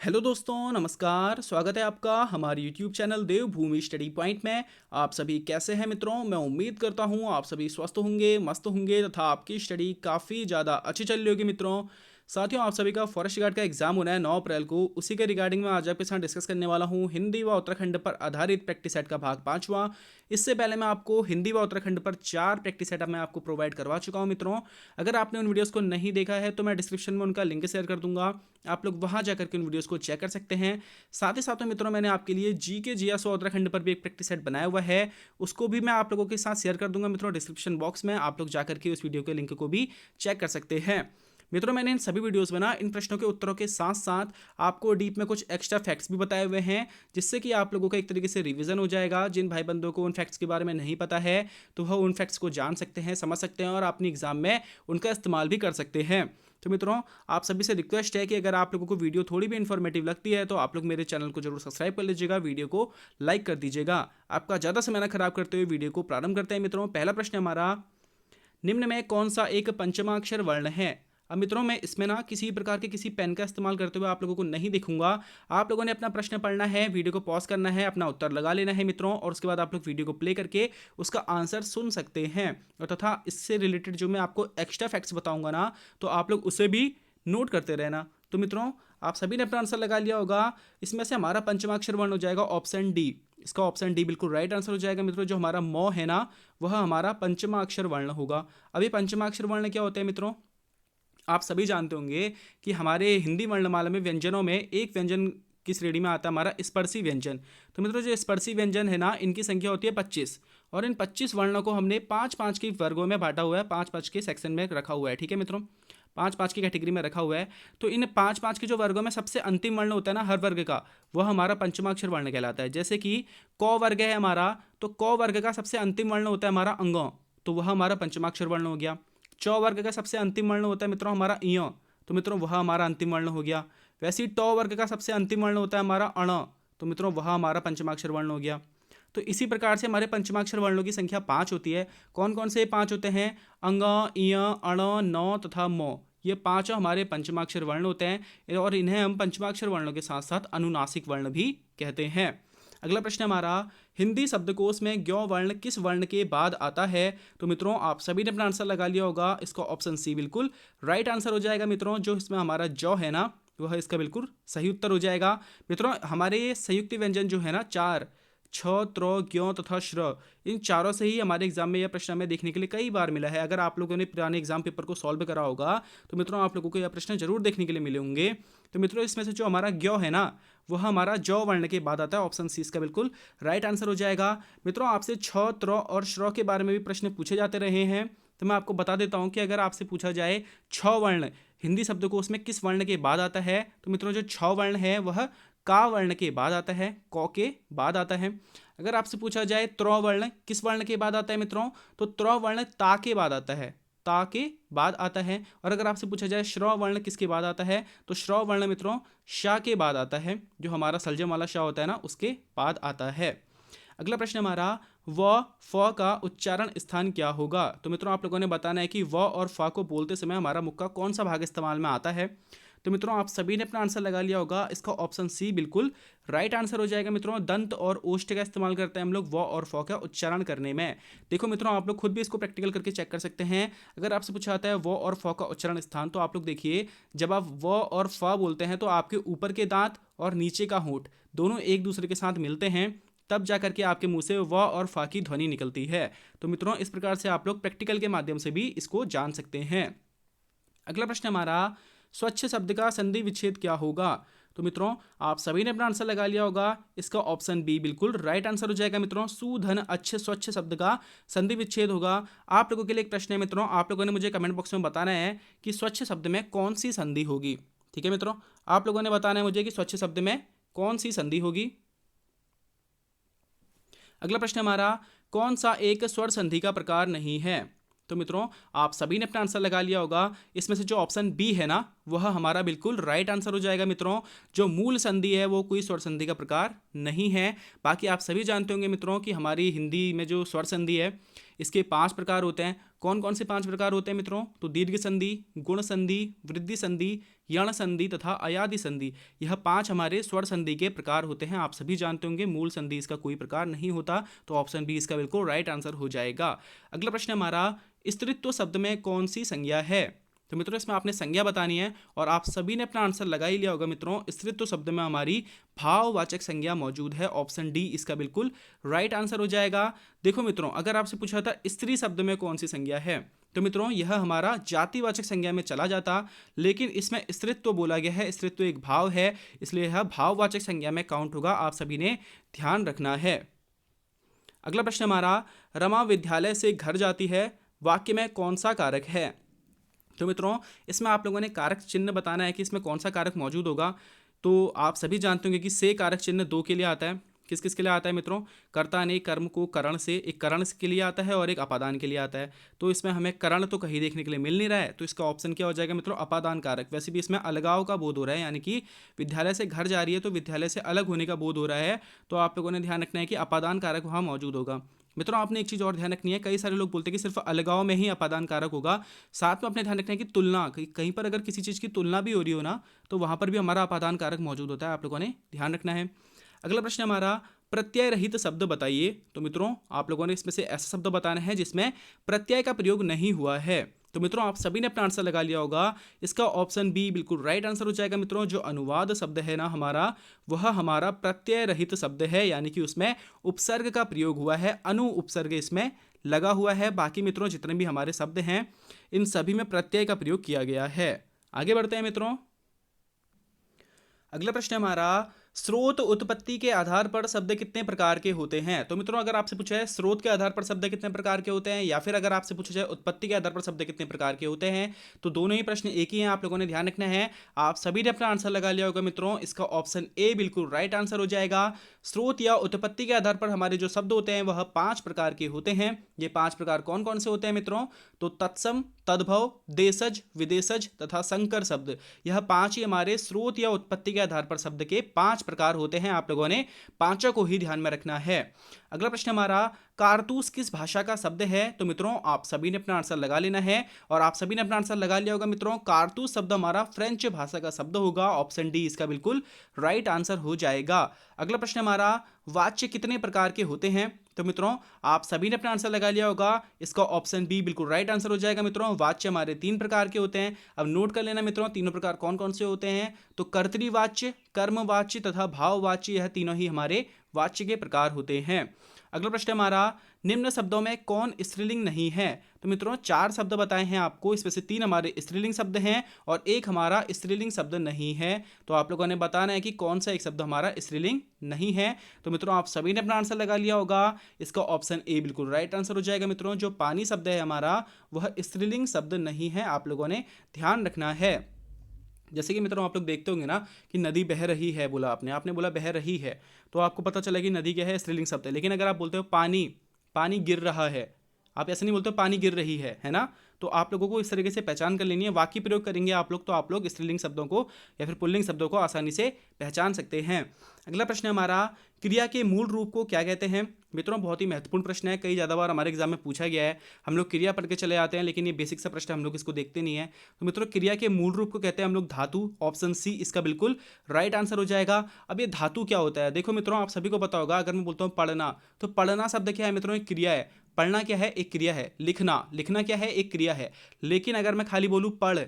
Hello दोस्तों, नमस्कार। स्वागत है आपका हमारे यूट्यूब चैनल देवभूमि स्टडी पॉइंट में। आप सभी कैसे हैं मित्रों? मैं उम्मीद करता हूं आप सभी स्वस्थ होंगे, मस्त होंगे तथा आपकी स्टडी काफ़ी ज़्यादा अच्छी चल रही होगी मित्रों। साथियों, आप सभी का फॉरेस्ट गार्ड का एग्जाम होना है 9 अप्रैल को। उसी के रिगार्डिंग मैं आज आपके साथ डिस्कस करने वाला हूं हिंदी व उत्तराखंड पर आधारित प्रैक्टिस सेट का भाग 5वां। इससे पहले मैं आपको हिंदी व उत्तराखंड पर 4 प्रैक्टिस सेट मैं आपको प्रोवाइड करवा चुका हूं मित्रों। अगर आपने उन वीडियोस को नहीं देखा है तो मैं डिस्क्रिप्शन में उनका लिंक शेयर कर दूंगा। आप लोग वहां जाकर के उन वीडियोस को चेक कर सकते हैं। साथ ही साथ में मित्रों, मैंने आपके लिए जी के जीएस और उत्तराखंड पर भी एक प्रैक्टिस सेट बनाया हुआ है। उसको भी मैं आप लोगों के साथ शेयर कर दूंगा मित्रों डिस्क्रिप्शन बॉक्स में। आप लोग जाकर के उस वीडियो के लिंक को भी चेक कर सकते हैं। मित्रों, मैंने इन सभी वीडियोस में ना इन प्रश्नों के उत्तरों के साथ साथ आपको डीप में कुछ एक्स्ट्रा फैक्ट्स भी बताए हुए हैं, जिससे कि आप लोगों का एक तरीके से रिवीजन हो जाएगा। जिन भाई बंदों को उन फैक्ट्स के बारे में नहीं पता है तो वह उन फैक्ट्स को जान सकते हैं, समझ सकते हैं और अपनी एग्जाम में उनका इस्तेमाल भी कर सकते हैं। तो मित्रों, आप सभी से रिक्वेस्ट है कि अगर आप लोगों को वीडियो थोड़ी भी इन्फॉर्मेटिव लगती है तो आप लोग मेरे चैनल को जरूर सब्सक्राइब कर लीजिएगा, वीडियो को लाइक कर दीजिएगा। आपका ज़्यादा समय ना खराब करते हुए वीडियो को प्रारंभ करते हैं मित्रों। पहला प्रश्न हमारा, निम्न में कौन सा एक पंचमाक्षर वर्ण है? अब मित्रों, मैं इसमें ना किसी प्रकार के किसी पेन का इस्तेमाल करते हुए आप लोगों को नहीं दिखूंगा। आप लोगों ने अपना प्रश्न पढ़ना है, वीडियो को पॉज करना है, अपना उत्तर लगा लेना है मित्रों, और उसके बाद आप लोग वीडियो को प्ले करके उसका आंसर सुन सकते हैं। और तथा इससे रिलेटेड जो मैं आपको एक्स्ट्रा फैक्ट्स बताऊंगा ना, तो आप लोग उसे भी नोट करते रहना। तो मित्रों, आप सभी ने अपना आंसर लगा लिया होगा। इसमें से हमारा पंचमाक्षर वर्ण हो जाएगा ऑप्शन डी। इसका ऑप्शन डी बिल्कुल राइट आंसर हो जाएगा मित्रों। जो हमारा मौ है ना, वह हमारा पंचमाक्षर वर्ण होगा। अभी पंचमाक्षर वर्ण क्या होते हैं मित्रों? आप सभी जानते होंगे कि हमारे हिंदी वर्णमाला में व्यंजनों में एक व्यंजन की श्रेणी में आता है हमारा स्पर्शी व्यंजन। तो मित्रों, जो स्पर्शी व्यंजन है ना, इनकी संख्या होती है 25, और इन 25 वर्णों को हमने 5-5 के वर्गों में बांटा हुआ है, 5-5 के सेक्शन में रखा हुआ है। ठीक है मित्रों, 5-5 की कैटेगरी में रखा हुआ है। तो इन 5-5 के जो वर्गों में सबसे अंतिम वर्ण होता है ना हर वर्ग का, वह हमारा पंचमाक्षर वर्ण कहलाता है। जैसे कि क वर्ग है हमारा, तो क वर्ग का सबसे अंतिम वर्ण होता है हमारा अंग, तो वह हमारा पंचमाक्षर वर्ण हो गया। च वर्ग का सबसे अंतिम वर्ण होता है मित्रों हमारा इ, तो मित्रों वह हमारा अंतिम वर्ण हो गया। वैसे ही ट वर्ग का सबसे अंतिम वर्ण होता है हमारा अण, तो मित्रों वह हमारा पंचमाक्षर वर्ण हो गया। तो इसी प्रकार से हमारे पंचमाक्षर वर्णों की संख्या 5 होती है। कौन कौन से 5 होते हैं? अंग, इय, अण, नौ तथा मौ। ये 5 हमारे पंचमाक्षर वर्ण होते हैं, और इन्हें हम पंचमाक्षर वर्णों के साथ साथ अनुनासिक वर्ण भी कहते हैं। अगला प्रश्न हमारा, हिंदी शब्दकोश में ज्ञ वर्ण किस वर्ण के बाद आता है? तो मित्रों, आप सभी ने अपना आंसर लगा लिया होगा। इसका ऑप्शन सी बिल्कुल राइट आंसर हो जाएगा मित्रों। जो इसमें हमारा जौ है ना, वह इसका बिल्कुल सही उत्तर हो जाएगा। मित्रों, हमारे ये संयुक्त व्यंजन जो है ना, 4 छ, त्र, ज्ञ तथा श्र, इन चारों से ही हमारे एग्जाम में यह प्रश्न हमें देखने के लिए कई बार मिला है। अगर आप लोगों ने पुराने एग्जाम पेपर को सॉल्व करा होगा तो मित्रों आप लोगों को यह प्रश्न जरूर देखने के लिए मिले होंगे। तो मित्रों, इसमें से जो हमारा ज्ञ है ना, वह हमारा जौ वर्ण के बाद आता है। ऑप्शन सी इसका बिल्कुल राइट आंसर हो जाएगा। मित्रों, आपसे छ, त्र और श्र के बारे में भी प्रश्न पूछे जाते रहे हैं, तो मैं आपको बता देता हूं कि अगर आपसे पूछा जाए छ वर्ण हिंदी शब्दकोश में किस वर्ण के बाद आता है, तो मित्रों जो छ वर्ण है वह का वर्ण के बाद आता है, क के बाद आता है। अगर आपसे पूछा जाए त्र वर्ण किस वर्ण के बाद आता है मित्रों, तो त्र वर्ण ता के बाद आता है, ता के बाद आता है। और अगर आपसे पूछा जाए श्र वर्ण किसके बाद आता है, तो श्र वर्ण मित्रों शा के बाद आता है। जो हमारा सलजम वाला शा होता है ना, उसके बाद आता है। अगला प्रश्न हमारा, व फ का उच्चारण स्थान क्या होगा? तो मित्रों, आप लोगों ने बताना है कि व और फ को बोलते समय हमारा मुख का कौन सा भाग इस्तेमाल में आता है। तो मित्रों, आप सभी ने अपना आंसर लगा लिया होगा। इसका ऑप्शन सी बिल्कुल राइट आंसर हो जाएगा मित्रों। दंत और ओष्ठ का इस्तेमाल करते हैं हम लोग व और फ का उच्चारण करने में। देखो मित्रों, आप लोग खुद भी इसको प्रैक्टिकल करके चेक कर सकते हैं। अगर आपसे पूछा जाता है व और फ का उच्चारण स्थान, तो आप लोग देखिए, जब आप व और फ बोलते हैं तो आपके ऊपर के दांत और नीचे का होंठ दोनों एक दूसरे के साथ मिलते हैं, तब जाकर के आपके मुंह से व और फा की ध्वनि निकलती है। तो मित्रों, इस प्रकार से आप लोग प्रैक्टिकल के माध्यम से भी इसको जान सकते हैं। अगला प्रश्न हमारा, स्वच्छ शब्द का संधि विच्छेद क्या होगा? तो मित्रों, आप सभी ने अपना आंसर लगा लिया होगा। इसका ऑप्शन बी बिल्कुल राइट आंसर हो जाएगा मित्रों। सुधन अच्छे स्वच्छ शब्द का संधि विच्छेद होगा। आप लोगों के लिए एक प्रश्न है मित्रों, आप लोगों ने मुझे कमेंट बॉक्स में बताना है कि स्वच्छ शब्द में कौन सी संधि होगी। ठीक है मित्रों, आप लोगों ने बताना है मुझे कि स्वच्छ शब्द में कौन सी संधि होगी। अगला प्रश्न हमारा, कौन सा एक स्वर संधि का प्रकार नहीं है? तो मित्रों, आप सभी ने अपना आंसर लगा लिया होगा। इसमें से जो ऑप्शन बी है ना, वह हमारा बिल्कुल राइट आंसर हो जाएगा मित्रों। जो मूल संधि है वो कोई स्वर संधि का प्रकार नहीं है। बाकी आप सभी जानते होंगे मित्रों कि हमारी हिंदी में जो स्वर संधि है, इसके 5 प्रकार होते हैं। कौन कौन से 5 प्रकार होते हैं मित्रों? तो दीर्घ संधि, गुण संधि, वृद्धि संधि, यण संधि तथा अयादि संधि, यह 5 हमारे स्वर संधि के प्रकार होते हैं। आप सभी जानते होंगे मूल संधि इसका कोई प्रकार नहीं होता, तो ऑप्शन बी इसका बिल्कुल राइट आंसर हो जाएगा। अगला प्रश्न हमारा, स्त्रीत्व शब्द में कौन सी संज्ञा है? तो मित्रों इसमें आपने संज्ञा बतानी है और आप सभी ने अपना आंसर लगा ही लिया होगा मित्रों। स्त्रीत्व शब्द में हमारी भाववाचक संज्ञा मौजूद है, ऑप्शन डी इसका बिल्कुल राइट आंसर हो जाएगा। देखो मित्रों, अगर आपसे पूछा था स्त्री शब्द में कौन सी संज्ञा है, तो मित्रों यह हमारा जातिवाचक संज्ञा में चला जाता, लेकिन इसमें स्त्रीत्व बोला गया है। स्त्रीत्व एक भाव है, इसलिए यह भाववाचक संज्ञा में काउंट होगा। आप सभी ने ध्यान रखना है। अगला प्रश्न हमारा, रमा विद्यालय से घर जाती है, वाक्य में कौन सा कारक है? तो मित्रों इसमें आप लोगों ने कारक चिन्ह बताना है कि इसमें कौन सा कारक मौजूद होगा। तो आप सभी जानते होंगे कि से कारक चिन्ह 2 के लिए आता है। किस किस के लिए आता है मित्रों? कर्ता ने कर्म को करण से, एक करण के लिए आता है और एक अपादान के लिए आता है। तो इसमें हमें करण तो कहीं देखने के लिए मिल नहीं रहा है, तो इसका ऑप्शन क्या हो जाएगा मित्रों? अपादान कारक। वैसे भी इसमें अलगाव का बोध हो रहा है, यानी कि विद्यालय से घर जा रही है तो विद्यालय से अलग होने का बोध हो रहा है, तो आप लोगों ने ध्यान रखना है कि अपादान कारक वहाँ मौजूद होगा। मित्रों आपने एक चीज़ और ध्यान रखनी है, कई सारे लोग बोलते हैं कि सिर्फ अलगाव में ही अपादान कारक होगा, साथ में अपने ध्यान रखना है कि तुलना, कहीं पर अगर किसी चीज़ की तुलना भी हो रही हो ना, तो वहाँ पर भी हमारा अपादान कारक मौजूद होता है। आप लोगों ने ध्यान रखना है। अगला प्रश्न हमारा, प्रत्यय रहित शब्द बताइए। तो मित्रों आप लोगों ने इसमें से ऐसा शब्द बताना है जिसमें प्रत्यय का प्रयोग नहीं हुआ है। तो मित्रों आप सभी ने अपना आंसर लगा लिया होगा, इसका ऑप्शन बी बिल्कुल राइट आंसर हो जाएगा। मित्रों जो अनुवाद शब्द है ना हमारा, वह हमारा प्रत्यय रहित शब्द है, यानी कि उसमें उपसर्ग का प्रयोग हुआ है, अनु उपसर्ग इसमें लगा हुआ है। बाकी मित्रों जितने भी हमारे शब्द हैं इन सभी में प्रत्यय का प्रयोग किया गया है। आगे बढ़ते हैं मित्रों। अगला प्रश्न हमारा, स्रोत उत्पत्ति के आधार पर शब्द कितने प्रकार के होते हैं? तो मित्रों अगर आपसे पूछा है स्रोत के आधार पर शब्द कितने प्रकार के होते हैं, या फिर अगर आपसे पूछा जाए उत्पत्ति के आधार पर शब्द कितने प्रकार के होते हैं, तो दोनों ही प्रश्न एक ही हैं। आप लोगों ने ध्यान रखना है। आप सभी ने अपना आंसर लगा लिया होगा मित्रों, इसका ऑप्शन ए बिल्कुल राइट आंसर हो जाएगा। स्रोत या उत्पत्ति के आधार पर हमारे जो शब्द होते हैं वह 5 प्रकार के होते हैं। ये 5 प्रकार कौन कौन से होते हैं मित्रों? तो तत्सम, तद्भव, देशज, विदेशज तथा संकर शब्द, यह 5 ही हमारे स्रोत या उत्पत्ति के आधार पर शब्द के 5 प्रकार होते हैं। आप लोगों ने पांचों को ही ध्यान में रखना है। अगला प्रश्न हमारा, कारतूस किस भाषा का शब्द है? तो मित्रों आप सभी ने अपना आंसर लगा लेना है, और आप सभी ने अपना आंसर लगा लिया होगा मित्रों। कारतूस शब्द हमारा फ्रेंच भाषा का शब्द होगा, ऑप्शन डी इसका बिल्कुल राइट आंसर हो जाएगा। अगला प्रश्न हमारा, वाच्य कितने प्रकार के होते हैं? तो मित्रों आप सभी ने अपना आंसर लगा लिया होगा, इसका ऑप्शन बी बिल्कुल राइट आंसर हो जाएगा। मित्रों वाच्य हमारे 3 प्रकार के होते हैं। अब नोट कर लेना मित्रों, तीनों प्रकार कौन कौन से होते हैं? तो कर्तृवाच्य, कर्मवाच्य तथा भाववाच्य, यह तीनों ही हमारे वाच्य के प्रकार होते हैं। अगला प्रश्न हमारा, निम्न शब्दों में कौन स्त्रीलिंग नहीं है? तो मित्रों 4 शब्द बताए हैं आपको, इसमें से 3 हमारे स्त्रीलिंग शब्द हैं और 1 हमारा स्त्रीलिंग शब्द नहीं है। तो आप लोगों ने बताना है कि कौन सा एक शब्द हमारा स्त्रीलिंग नहीं है। तो मित्रों आप सभी ने अपना आंसर लगा लिया होगा, इसका ऑप्शन ए बिल्कुल राइट आंसर हो जाएगा। मित्रों जो पानी शब्द है हमारा वह स्त्रीलिंग शब्द नहीं है, आप लोगों ने ध्यान रखना है। जैसे कि मित्रों आप लोग देखते होंगे ना कि नदी बह रही है, बोला आपने बोला बह रही है, तो आपको पता चला कि नदी क्या है? स्त्रीलिंग शब्द है। लेकिन अगर आप बोलते हो पानी, पानी गिर रहा है, आप ऐसे नहीं बोलते हो पानी गिर रही है ना? तो आप लोगों को इस तरीके से पहचान कर लेनी है। वाक्य प्रयोग करेंगे आप लोग तो आप लोग स्त्रीलिंग शब्दों को या फिर पुल्लिंग शब्दों को आसानी से पहचान सकते हैं। अगला प्रश्न हमारा, क्रिया के मूल रूप को क्या कहते हैं? मित्रों बहुत ही महत्वपूर्ण प्रश्न है, कई ज़्यादा बार हमारे एग्जाम में पूछा गया है। हम लोग क्रिया पढ़ के चले आते हैं, लेकिन ये बेसिक सा प्रश्न हम लोग इसको देखते नहीं है। तो मित्रों क्रिया के मूल रूप को कहते हैं हम लोग धातु, ऑप्शन सी इसका बिल्कुल राइट आंसर हो जाएगा। अब ये धातु क्या होता है? देखो मित्रों आप सभी को पता होगा, अगर मैं बोलता हूँ पढ़ना, तो पढ़ना शब्द क्या है मित्रों? एक क्रिया है। पढ़ना क्या है? एक क्रिया है। लिखना, लिखना क्या है? एक क्रिया है। लेकिन अगर मैं खाली बोलूँ पढ़,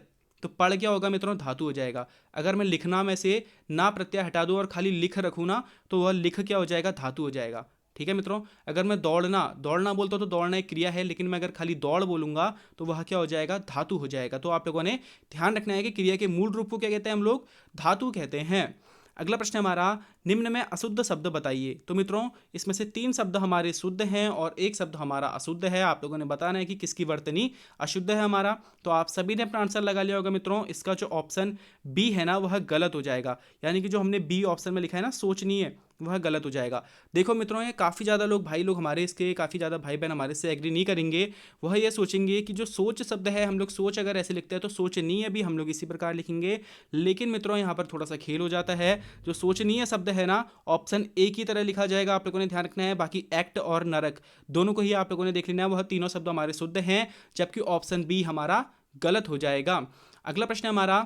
तो पढ़ क्या होगा मित्रों? धातु हो जाएगा। अगर मैं लिखना में से ना प्रत्यय हटा दूं और खाली लिख रखूँ ना, तो वह लिख क्या हो जाएगा? धातु हो जाएगा। ठीक है मित्रों। अगर मैं दौड़ना, दौड़ना बोलता हूँ तो दौड़ना एक क्रिया है, लेकिन मैं अगर खाली दौड़ बोलूंगा तो वह क्या हो जाएगा? धातु हो जाएगा। तो आप लोगों ने ध्यान रखना है कि क्रिया के मूल रूप को क्या कहते हैं हम लोग? धातु कहते हैं। अगला प्रश्न हमारा, निम्न में अशुद्ध शब्द बताइए। तो मित्रों इसमें से 3 शब्द हमारे शुद्ध हैं और 1 शब्द हमारा अशुद्ध है। आप लोगों ने बताना है कि किसकी वर्तनी अशुद्ध है हमारा। तो आप सभी ने अपना आंसर लगा लिया होगा मित्रों, इसका जो ऑप्शन बी है ना वह गलत हो जाएगा। यानी कि जो हमने बी ऑप्शन में लिखा है ना सोचनीय, वह गलत हो जाएगा। देखो मित्रों, ये काफ़ी ज़्यादा लोग भाई लोग हमारे इसके काफ़ी ज़्यादा भाई बहन हमारे से एग्री नहीं करेंगे। वह ये सोचेंगे कि जो सोच शब्द है, हम लोग सोच अगर ऐसे लिखते हैं तो सोचनीय भी हम लोग इसी प्रकार लिखेंगे। लेकिन मित्रों यहाँ पर थोड़ा सा खेल हो जाता है। जो सोचनीय शब्द है ना, ऑप्शन ए की तरह लिखा जाएगा, आप लोगों ने ध्यान रखना है। बाकी एक्ट और नरक दोनों को ही आप लोगों ने देख लेना है, वह तीनों शब्द हमारे शुद्ध हैं, जबकि ऑप्शन बी हमारा गलत हो जाएगा। अगला प्रश्न है हमारा,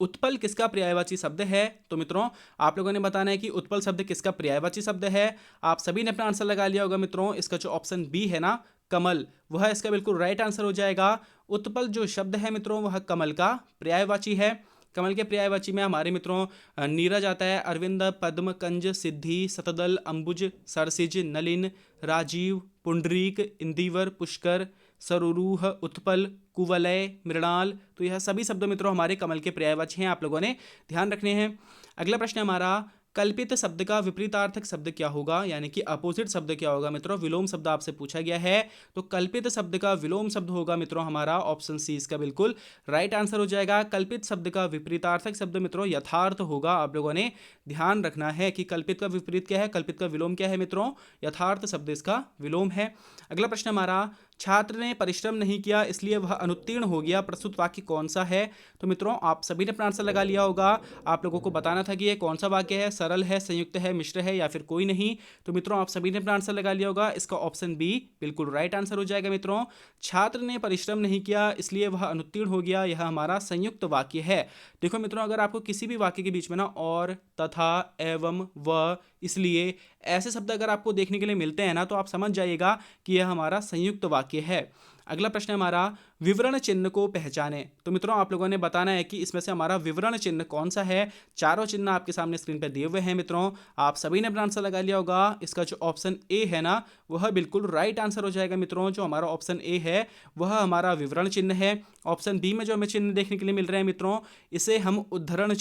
उत्पल किसका पर्यायवाची शब्द है? तो मित्रों आप लोगों ने बताना है कि उत्पल शब्द किसका पर्यायवाची शब्द है। आप सभी ने अपना आंसर लगा लिया होगा मित्रों। इसका जो ऑप्शन बी है ना, कमल, वह इसका बिल्कुल राइट आंसर हो जाएगा। उत्पल जो शब्द है मित्रों, वह कमल का पर्यायवाची है। कमल के पर्यायवाची में हमारे मित्रों नीरज आता है, अरविंद, पद्म, कंज, सिद्धि, शतदल, अंबुज, सरसिज, नलिन, राजीव, पुंडरीक, इंदिवर, पुष्कर, सरोरूह, उत्पल, कुवलय, मृणाल। तो यह सभी शब्द मित्रों हमारे कमल के पर्यायवाची हैं, आप लोगों ने ध्यान रखने हैं। अगला प्रश्न हमारा, कल्पित शब्द का विपरीतार्थक शब्द क्या होगा, यानी कि अपोजिट शब्द क्या होगा मित्रों? विलोम शब्द आपसे पूछा गया है। तो कल्पित शब्द का विलोम शब्द होगा मित्रों हमारा ऑप्शन सी इसका बिल्कुल राइट आंसर हो जाएगा। कल्पित शब्द का विपरीतार्थक शब्द मित्रों यथार्थ होगा। आप लोगों ने ध्यान रखना है कि कल्पित का विपरीत क्या है, कल्पित का विलोम क्या है मित्रों? यथार्थ शब्द इसका विलोम है। अगला प्रश्न हमारा, छात्र ने परिश्रम नहीं किया इसलिए वह अनुत्तीर्ण हो गया, प्रस्तुत वाक्य कौन सा है? तो मित्रों आप सभी ने अपना आंसर लगा लिया होगा। आप लोगों को बताना था कि यह कौन सा वाक्य है, सरल है, संयुक्त है, मिश्र है या फिर कोई नहीं। तो मित्रों आप सभी ने अपना आंसर लगा लिया होगा। इसका ऑप्शन बी बिल्कुल राइट आंसर हो जाएगा मित्रों। छात्र ने परिश्रम नहीं किया इसलिए वह अनुत्तीर्ण हो गया, यह हमारा संयुक्त वाक्य है। देखो मित्रों, अगर आपको किसी भी वाक्य के बीच में ना और, तथा, एवं, व, इसलिए ऐसे शब्द अगर आपको देखने के लिए मिलते हैं ना, तो आप समझ जाइएगा कि यह हमारा संयुक्त वाक्य है। अगला प्रश्न है हमारा, विवरण चिन्ह को पहचाने। तो मित्रों आप लोगों ने बताना है कि इसमें से हमारा विवरण चिन्ह कौन सा है। चारों चिन्ह आपके सामने स्क्रीन पर दिए हुए हैं मित्रों। आप सभी ने अपना आंसर लगा लिया होगा। इसका जो ऑप्शन ए है ना, वह बिल्कुल राइट आंसर हो जाएगा मित्रों। जो हमारा ऑप्शन ए है वह हमारा विवरण चिन्ह है। ऑप्शन बी में जो हमें चिन्ह देखने के लिए मिल रहे हैं मित्रों, इसे हम उद्धरण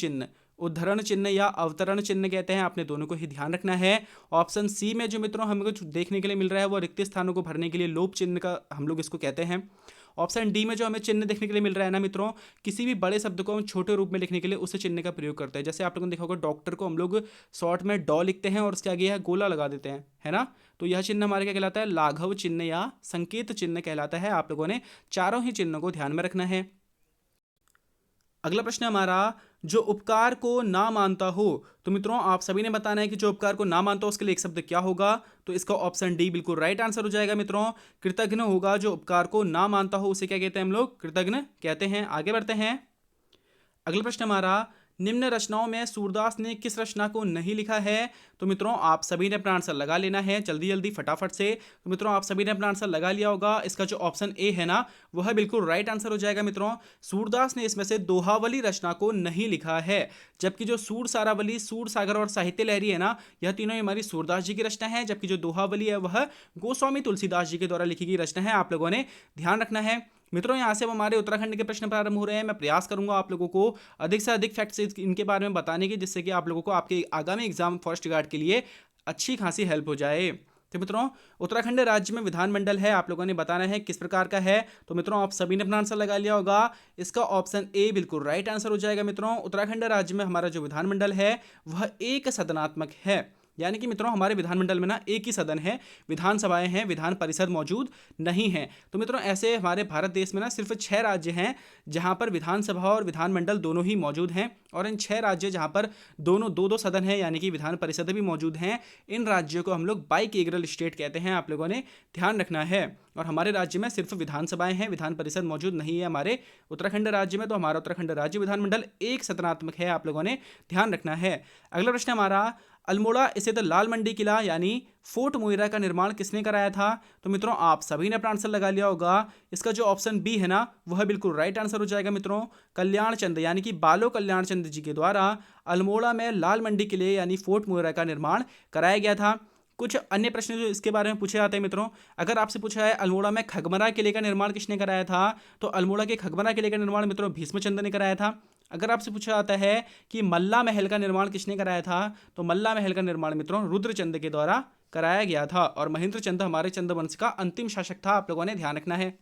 चिन्ह या अवतरण चिन्ह कहते हैं। आपने दोनों को ही ध्यान रखना है। ऑप्शन सी में जो मित्रों हमें कुछ देखने के लिए मिल रहा है, वो रिक्त स्थानों को भरने के लिए लोप चिन्ह का हम लोग इसको कहते हैं। ऑप्शन डी में जो हमें चिन्ह देखने के लिए मिल रहा है ना मित्रों, किसी भी बड़े शब्द को हम छोटे रूप में लिखने के लिए उस चिन्ह का प्रयोग करते हैं। जैसे आप लोगों ने देखा होगा, डॉक्टर को हम लोग शॉर्ट में डॉ लिखते हैं और उसके आगे यह गोला लगा देते हैं, है ना। तो यह चिन्ह हमारे क्या कहलाता है? लाघव चिन्ह या संकेत चिन्ह कहलाता है। आप लोगों ने चारों ही चिन्हों को ध्यान में रखना है। अगला प्रश्न है हमारा, जो उपकार को ना मानता हो। तो मित्रों आप सभी ने बताना है कि जो उपकार को ना मानता हो उसके लिए एक शब्द क्या होगा। तो इसका ऑप्शन डी बिल्कुल राइट आंसर हो जाएगा मित्रों। कृतघ्न होगा। जो उपकार को ना मानता हो उसे क्या कहते हैं हम लोग? कृतघ्न कहते हैं। आगे बढ़ते हैं। अगला प्रश्न हमारा, निम्न रचनाओं में सूरदास ने किस रचना को नहीं लिखा है? तो मित्रों आप सभी ने अपना आंसर लगा लेना है जल्दी जल्दी फटाफट से। तो मित्रों आप सभी ने अपना आंसर लगा लिया होगा। इसका जो ऑप्शन ए है ना, वह बिल्कुल राइट आंसर हो जाएगा मित्रों। सूरदास ने इसमें से दोहावली रचना को नहीं लिखा है, जबकि जो सूर सारावली, सूर सागर और साहित्य लहरी है ना, यह तीनों हमारी सूरदास जी की रचना है। जबकि जो दोहावली है वह गोस्वामी तुलसीदास जी के द्वारा लिखी गई रचना है। आप लोगों ने ध्यान रखना है मित्रों। यहाँ से अब हमारे उत्तराखंड के प्रश्न प्रारंभ हो रहे हैं। मैं प्रयास करूंगा आप लोगों को अधिक से अधिक फैक्ट्स इनके बारे में बताने की, जिससे कि आप लोगों को आपके आगामी एग्जाम फॉरेस्ट गार्ड के लिए अच्छी खासी हेल्प हो जाए। तो मित्रों उत्तराखंड राज्य में विधानमंडल है, आप लोगों ने बताना है किस प्रकार का है। तो मित्रों आप सभी ने अपना आंसर लगा लिया होगा। इसका ऑप्शन ए बिल्कुल राइट आंसर हो जाएगा मित्रों। उत्तराखंड राज्य में हमारा जो विधानमंडल है वह एक सदनात्मक है, यानी कि मित्रों हमारे विधानमंडल में ना एक ही सदन है, विधानसभाएं हैं, विधान परिषद मौजूद नहीं है। तो मित्रों ऐसे हमारे भारत देश में ना सिर्फ 6 राज्य हैं जहां पर विधानसभा और विधानमंडल दोनों ही मौजूद हैं, और इन 6 राज्य जहां पर दोनों दो सदन है यानी कि विधान परिषद भी मौजूद हैं, इन राज्यों को हम लोग बाइकेग्रल स्टेट कहते हैं। आप लोगों ने ध्यान रखना है। और हमारे राज्य में सिर्फ विधानसभाएं हैं, विधान परिषद मौजूद नहीं है हमारे उत्तराखंड राज्य में। तो हमारा उत्तराखंड राज्य विधानमंडल एक सदनात्मक है, आप लोगों ने ध्यान रखना है। अगला प्रश्न हमारा, अल्मोड़ा स्थित लाल मंडी किला यानी फोर्ट मोइरा का निर्माण किसने कराया था? तो मित्रों आप सभी ने अपना आंसर लगा लिया होगा। इसका जो ऑप्शन बी है ना, वह बिल्कुल राइट आंसर हो जाएगा मित्रों। कल्याण चंद यानी कि बालो कल्याण चंद जी के द्वारा अल्मोड़ा में लाल मंडी किले यानी फोर्ट मोइरा का निर्माण कराया गया था। कुछ अन्य प्रश्न जो इसके बारे में पूछे जाते हैं मित्रों, अगर आपसे पूछा है अल्मोड़ा में खगमरा किले का निर्माण किसने कराया था, तो अल्मोड़ा के खगमरा किले का निर्माण मित्रों भीष्मचंद ने कराया था। अगर आपसे पूछा जाता है कि मल्ला महल का निर्माण किसने कराया था, तो मल्ला महल का निर्माण मित्रों रुद्रचंद के द्वारा कराया गया था, और महेंद्र चंद हमारे चंद वंश का अंतिम शासक था। आप लोगों ने ध्यान रखना है।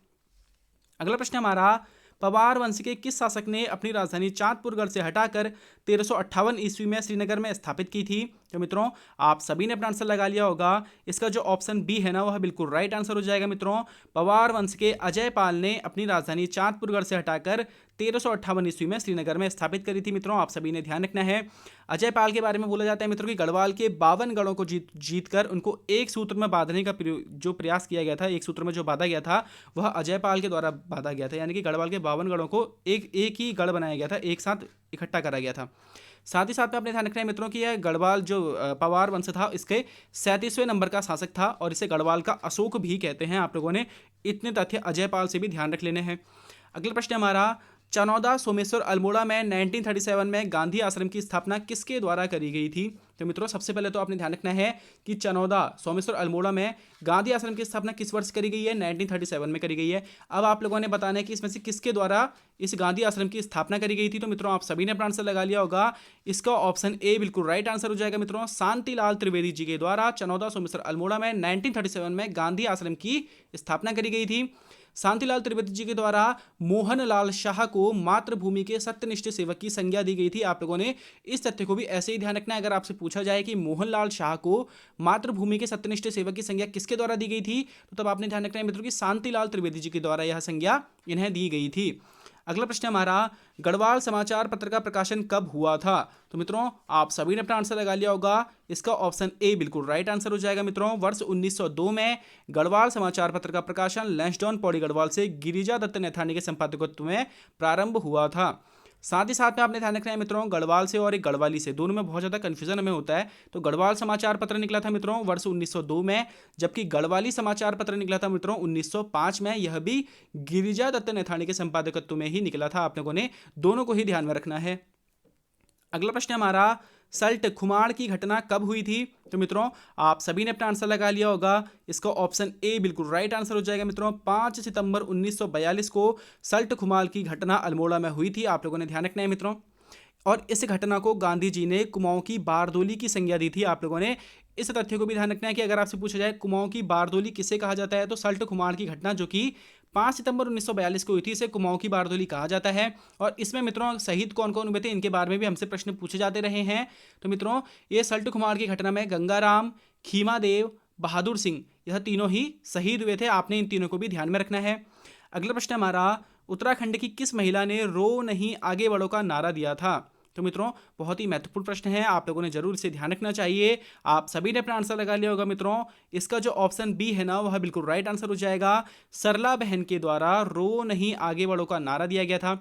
अगला प्रश्न हमारा, पवार वंश के किस शासक ने अपनी राजधानी चांदपुरगढ़ से हटाकर 1358 ईस्वी में श्रीनगर में स्थापित की थी? तो मित्रों आप सभी ने अपना आंसर लगा लिया होगा। इसका जो ऑप्शन बी है ना वह बिल्कुल राइट आंसर हो जाएगा मित्रों। पवार वंश के अजय पाल ने अपनी राजधानी चांदपुरगढ़ से हटाकर 1358 ईस्वी में श्रीनगर में स्थापित करी थी मित्रों, आप सभी ने ध्यान रखना है। अजय पाल के बारे में बोला जाता है मित्रों कि गढ़वाल के 52 गढ़ों को जीत कर उनको एक सूत्र में बांधने का जो प्रयास किया गया था, एक सूत्र में जो बांधा गया था वह अजय पाल के द्वारा बांधा गया था। यानी कि गढ़वाल के 52 गढ़ों को एक ही गढ़ बनाया गया था, एक साथ इकट्ठा करा गया था। साथ ही साथ में अपने ध्यान रखना है मित्रों कि यह गढ़वाल जो पवार वंश था इसके 37वें नंबर का शासक था और इसे गढ़वाल का अशोक भी कहते हैं। आप लोगों ने इतने तथ्य अजय पाल से भी ध्यान रख लेने हैं। अगला प्रश्न हमारा, चनौदा सोमेश्वर अल्मोड़ा में 1937 में गांधी आश्रम की स्थापना किसके द्वारा करी गई थी? तो मित्रों सबसे पहले तो आपने ध्यान रखना है कि चनौदा सोमेश्वर अल्मोड़ा में गांधी आश्रम की स्थापना किस वर्ष करी गई है? 1937 में करी गई है। अब आप लोगों ने बताना है कि इसमें से किसके द्वारा इस गांधी आश्रम की स्थापना करी गई थी। तो मित्रों आप सभी ने अपना आंसर लगा लिया होगा। इसका ऑप्शन ए बिल्कुल राइट आंसर हो जाएगा मित्रों। शांतिलाल त्रिवेदी जी के द्वारा चनौदा सोमेश्वर अल्मोड़ा में 1937 में गांधी आश्रम की स्थापना करी गई थी। शांतिलाल त्रिवेदी जी के द्वारा मोहनलाल शाह को मातृभूमि के सत्यनिष्ठ सेवक की संज्ञा दी गई थी। आप लोगों ने इस तथ्य को भी ऐसे ही ध्यान रखना है। अगर आपसे पूछा जाए कि मोहनलाल शाह को मातृभूमि के सत्यनिष्ठ सेवक की संज्ञा किसके द्वारा दी गई थी, तो तब आपने ध्यान रखना है मित्रों कि शांतिलाल त्रिवेदी जी के द्वारा यह संज्ञा इन्हें दी गई थी। अगला प्रश्न हमारा, गढ़वाल समाचार पत्र का प्रकाशन कब हुआ था? तो मित्रों आप सभी ने अपना आंसर लगा लिया होगा। इसका ऑप्शन ए बिल्कुल राइट आंसर हो जाएगा मित्रों। वर्ष 1902 में गढ़वाल समाचार पत्र का प्रकाशन लैंसडाउन पौड़ी गढ़वाल से गिरिजा दत्त नैथानी के संपादकत्व में प्रारंभ हुआ था। साथ ही साथ में आपने ध्यान रखना है मित्रों, गढ़वाल से और एक गढ़वाली से, दोनों में बहुत ज़्यादा कन्फ्यूजन हमें होता है। तो गढ़वाल समाचार पत्र निकला था मित्रों वर्ष 1902 में, जबकि गढ़वाली समाचार पत्र निकला था मित्रों 1905 में। यह भी गिरिजा दत्त नैथानी के संपादकत्व में ही निकला था। आप लोगों ने दोनों को ही ध्यान में रखना है। अगला प्रश्न हमारा, सल्ट खुमाड़ की घटना कब हुई थी? तो मित्रों आप सभी ने अपना आंसर लगा लिया होगा। इसका ऑप्शन ए बिल्कुल राइट आंसर हो जाएगा मित्रों। 5 सितंबर 1942 को सल्ट खुमाड़ की घटना अल्मोड़ा में हुई थी। आप लोगों ने ध्यान रखना है मित्रों। और इस घटना को गांधी जी ने कुमाऊं की बारदोली की संज्ञा दी थी। आप लोगों ने इस तथ्य को भी ध्यान रखना है कि अगर आपसे पूछा जाए कुमाऊं की बारदोली किसे कहा जाता है, तो सल्ट खुमाड़ की घटना जो कि 5 सितंबर 1942 को हुई थी, इसे कुमाऊं की बारदोली कहा जाता है। और इसमें मित्रों शहीद कौन कौन हुए थे इनके बारे में भी हमसे प्रश्न पूछे जाते रहे हैं। तो मित्रों ये सल्ट खुमाड़ की घटना में गंगाराम, खीमादेव, बहादुर सिंह, यह तीनों ही शहीद हुए थे। आपने इन तीनों को भी ध्यान में रखना है। अगला प्रश्न हमारा, उत्तराखंड की किस महिला ने रो नहीं आगे बढ़ो का नारा दिया था? तो मित्रों बहुत ही महत्वपूर्ण प्रश्न है, आप लोगों ने जरूर इसे ध्यान रखना चाहिए। आप सभी ने अपना आंसर लगा लिया होगा मित्रों। इसका जो ऑप्शन बी है ना वह बिल्कुल राइट आंसर हो जाएगा। सरला बहन के द्वारा रो नहीं आगे बढ़ो का नारा दिया गया था।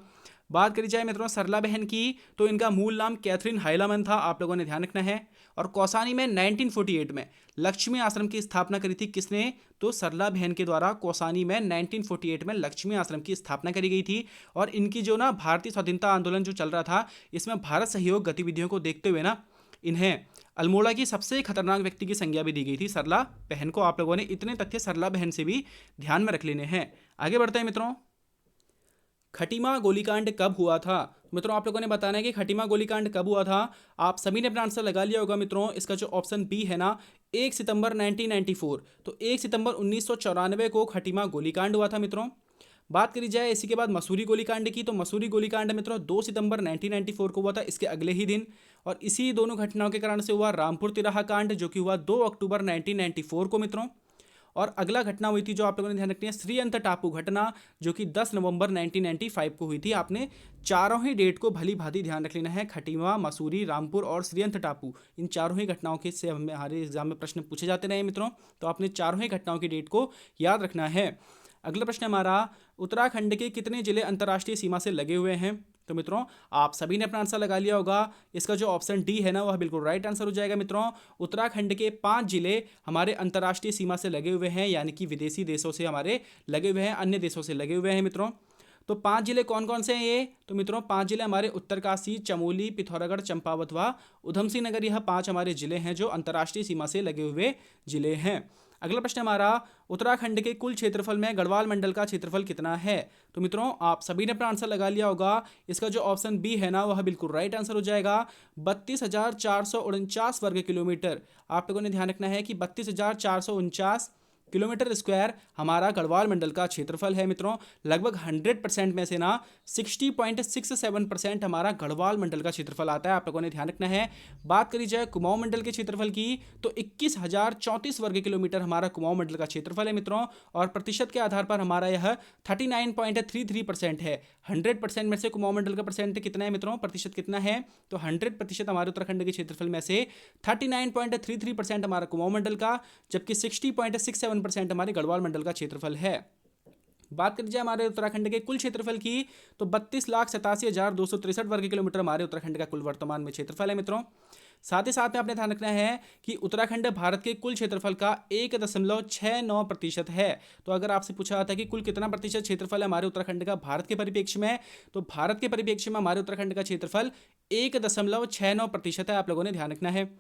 बात करी जाए मित्रों सरला बहन की, तो इनका मूल नाम कैथरीन हाइलामन था। आप लोगों ने ध्यान रखना है। और कौसानी में 1948 में लक्ष्मी आश्रम की स्थापना करी थी किसने? तो सरला बहन के द्वारा कौसानी में 1948 में लक्ष्मी आश्रम की स्थापना करी गई थी। और इनकी जो ना भारतीय स्वाधीनता आंदोलन जो चल रहा था, इसमें भारत सहयोग गतिविधियों को देखते हुए ना इन्हें अल्मोड़ा की सबसे खतरनाक व्यक्ति की संज्ञा भी दी गई थी, सरला बहन को। आप लोगों ने इतने तथ्य सरला बहन से भी ध्यान में रख लेने हैं। आगे बढ़ते हैं मित्रों। खटीमा गोलीकांड कब हुआ था? मित्रों आप लोगों ने बताना है कि खटीमा गोलीकांड कब हुआ था। आप सभी ने अपना आंसर लगा लिया होगा मित्रों। इसका जो ऑप्शन बी है ना 1 सितंबर 1994, तो 1 सितंबर 1994 को खटीमा गोलीकांड हुआ था मित्रों। बात करी जाए इसी के बाद मसूरी गोलीकांड की, तो मसूरी गोलीकांड मित्रों 2 सितंबर 1994 को हुआ था, इसके अगले ही दिन। और इसी दोनों घटनाओं के कारण से हुआ रामपुर तिराहा कांड, जो कि हुआ 2 अक्टूबर 1994 को मित्रों। और अगला घटना हुई थी जो आप लोगों ने ध्यान रखनी है, श्रीअंत टापू घटना, जो कि 10 नवंबर 1995 को हुई थी। आपने चारों ही डेट को भली भांति ध्यान रख लेना है। खटीमा, मसूरी, रामपुर और श्रीअंत टापू, इन चारों ही घटनाओं के से हमारे एग्जाम में प्रश्न पूछे जाते रहे मित्रों। तो आपने चारों ही घटनाओं की डेट को याद रखना है। अगला प्रश्न हमारा, उत्तराखंड के कितने जिले अंतर्राष्ट्रीय सीमा से लगे हुए हैं? तो मित्रों आप सभी ने अपना आंसर लगा लिया होगा। इसका जो ऑप्शन डी है ना वह बिल्कुल राइट आंसर हो जाएगा मित्रों। उत्तराखंड के 5 जिले हमारे अंतर्राष्ट्रीय सीमा से लगे हुए हैं, यानी कि विदेशी देशों से हमारे लगे हुए हैं, अन्य देशों से लगे हुए हैं मित्रों। तो 5 जिले कौन कौन से हैं ये? तो मित्रों 5 जिले हमारे उत्तरकाशी, चमोली, पिथौरागढ़, चंपावत व उधमसिंह नगर, यह 5 हमारे जिले हैं जो अंतर्राष्ट्रीय सीमा से लगे हुए जिले हैं। अगला प्रश्न हमारा, उत्तराखंड के कुल क्षेत्रफल में गढ़वाल मंडल का क्षेत्रफल कितना है? तो मित्रों आप सभी ने अपना आंसर लगा लिया होगा। इसका जो ऑप्शन बी है ना वह बिल्कुल राइट आंसर हो जाएगा। 32,449 वर्ग किलोमीटर। आप लोगों ने ध्यान रखना है कि 32,449 किलोमीटर स्क्वायर हमारा गढ़वाल मंडल का क्षेत्रफल है मित्रों। लगभग 100% में से ना 60.67% हमारा गढ़वाल मंडल का क्षेत्रफल आता है, आप लोगों ने ध्यान रखना है। बात करी जाए कुमाऊं मंडल के क्षेत्रफल की तो 21,034 वर्ग किलोमीटर हमारा कुमाऊं मंडल का क्षेत्रफल है मित्रों, और प्रतिशत के आधार पर हमारा यह 39.33% है। 100% में से कुमाऊं मंडल का परसेंट कितना है मित्रों, प्रतिशत कितना है, तो 100% हमारे उत्तराखंड के क्षेत्रफल में से 39.33% हमारा कुमाऊं मंडल का, जबकि 60.67% हमारे गढ़वाल मंडल का क्षेत्रफल है। बात करी जाए हमारे उत्तराखंड के कुल क्षेत्रफल की तो 32,87,263 वर्ग किलोमीटर हमारे उत्तराखंड का कुल वर्तमान में क्षेत्रफल है मित्रों। साथ ही साथ में आपने ध्यान रखना है कि उत्तराखंड भारत के कुल क्षेत्रफल का 1.69% है। तो अगर आपसे पूछा जाता है कि कुल कितना प्रतिशत क्षेत्रफल है हमारे उत्तराखंड का भारत के परिप्रेक्ष्य में, तो भारत के परिप्रेक्ष्य में हमारे उत्तराखंड का क्षेत्रफल 1.69% है, आप लोगों ने ध्यान रखना है।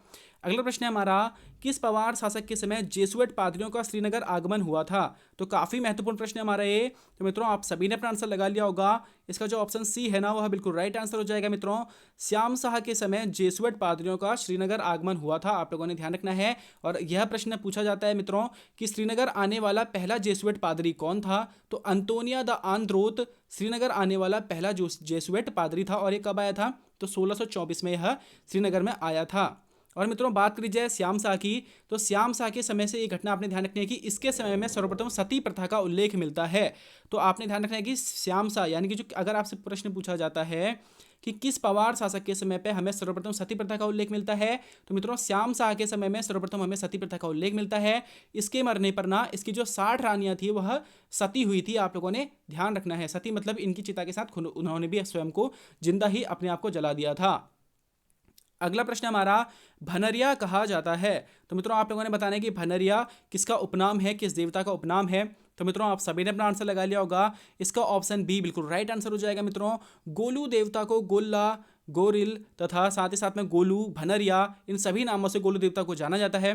अगला प्रश्न है हमारा, किस पवार शासक के समय जेसुइट पादरियों का श्रीनगर आगमन हुआ था। तो काफी महत्वपूर्ण प्रश्न है हमारा ये। तो मित्रों आप सभी ने अपना आंसर लगा लिया होगा। इसका जो ऑप्शन सी है ना वह बिल्कुल राइट आंसर हो जाएगा मित्रों। श्याम शाह के समय जेसुइट पादरियों का श्रीनगर आगमन हुआ था, आप लोगों ने ध्यान रखना है। और यह प्रश्न पूछा जाता है मित्रों कि श्रीनगर आने वाला पहला जेसुइट पादरी कौन था, तो अंतोनिया द आंद्रोत श्रीनगर आने वाला पहला जेसुइट पादरी था, और ये कब आया था, तो 1624 में यह श्रीनगर में आया था। और मित्रों बात करी जाए श्याम शाह की, तो श्याम शाह के समय से ये घटना आपने ध्यान रखनी है कि इसके समय में सर्वप्रथम सती प्रथा का उल्लेख मिलता है। तो आपने ध्यान रखना है कि श्याम शाह यानी कि जो अगर आपसे प्रश्न पूछा जाता है कि किस पवार शासक के समय पे हमें सर्वप्रथम सती प्रथा का उल्लेख मिलता है, तो मित्रों श्याम शाह के समय में सर्वप्रथम हमें सती प्रथा का उल्लेख मिलता है। इसके मरने पर ना इसकी जो 60 रानियां थी वह सती हुई थी, आप लोगों ने ध्यान रखना है। सती मतलब इनकी चिता के साथ उन्होंने भी स्वयं को जिंदा ही अपने आप को जला दिया था। अगला प्रश्न हमारा, भनरिया कहा जाता है। तो मित्रों आप लोगों ने बताना है कि भनरिया किसका उपनाम है, किस देवता का उपनाम है। तो मित्रों आप सभी ने अपना आंसर लगा लिया होगा। इसका ऑप्शन बी बिल्कुल राइट आंसर हो जाएगा मित्रों। गोलू देवता को गोल्ला, गोरिल तथा साथ ही साथ में गोलू, भनरिया, इन सभी नामों से गोलू देवता को जाना जाता है।